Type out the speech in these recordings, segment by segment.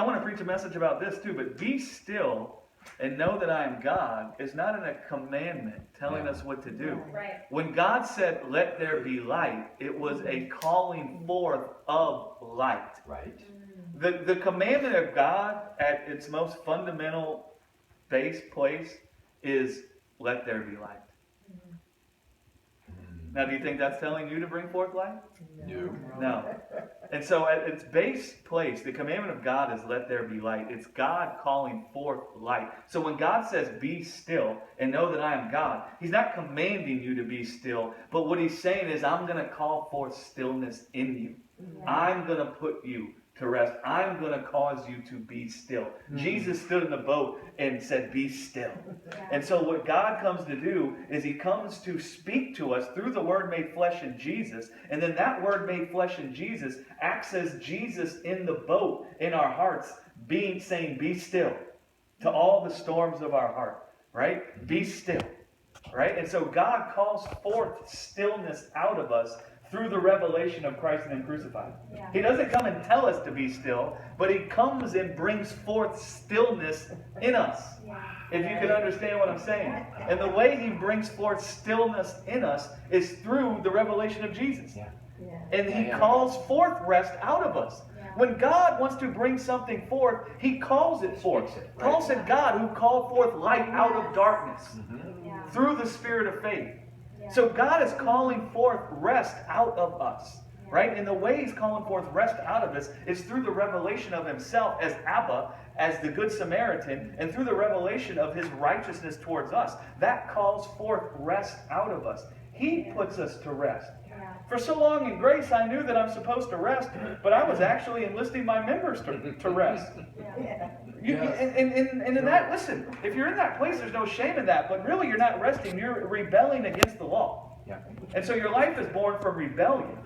want to preach a message about this too, but be still and know that I am God is not in a commandment telling us what to do. Right. When God said, let there be light, it was a calling forth of light. Right. The commandment of God at its most fundamental base place is let there be light. Now, do you think that's telling you to bring forth light? No. No. And so at its base place, the commandment of God is let there be light. It's God calling forth light. So when God says be still and know that I am God, he's not commanding you to be still, but what he's saying is I'm going to call forth stillness in you. Yeah. I'm going to put you to rest. I'm going to cause you to be still. Jesus stood in the boat and said, be still. Yeah. And so what God comes to do is he comes to speak to us through the Word made flesh in Jesus. And then that Word made flesh in Jesus acts as Jesus in the boat in our hearts, saying, be still to all the storms of our heart. Right? Be still. Right? And so God calls forth stillness out of us through the revelation of Christ and Him crucified. Yeah. He doesn't come and tell us to be still, but he comes and brings forth stillness in us. Yeah. If you can understand what I'm saying. And the way he brings forth stillness in us is through the revelation of Jesus. Yeah. And he calls forth rest out of us. Yeah. When God wants to bring something forth, he calls it forth. Speaks it, right. Paul said, God who called forth light out of darkness Yeah. through the spirit of faith. Yeah. So God is calling forth rest out of us, right? And the way he's calling forth rest out of us is through the revelation of himself as Abba, as the Good Samaritan, and through the revelation of his righteousness towards us. That calls forth rest out of us. He puts us to rest. Yeah. For so long in grace, I knew that I'm supposed to rest, but I was actually enlisting my members to rest. Yeah. And in that, listen, if you're in that place, there's no shame in that, but really you're not resting, you're rebelling against the law. Yeah. And so your life is born from rebellion.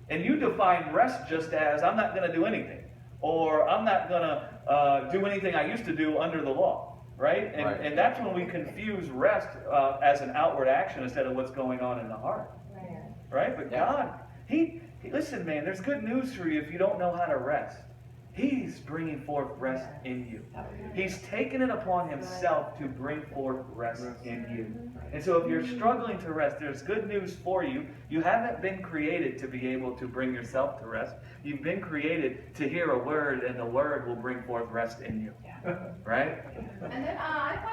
And you define rest just as, I'm not going to do anything. Or I'm not going to do anything I used to do under the law. Right? Right. And that's when we confuse rest as an outward action instead of what's going on in the heart. Right. Right? But Yeah. God, He listen, man, there's good news for you if you don't know how to rest. He's bringing forth rest in you. He's taken it upon himself to bring forth rest in you. And so if you're struggling to rest, there's good news for you. You haven't been created to be able to bring yourself to rest. You've been created to hear a word, and the word will bring forth rest in you. Right? And then I find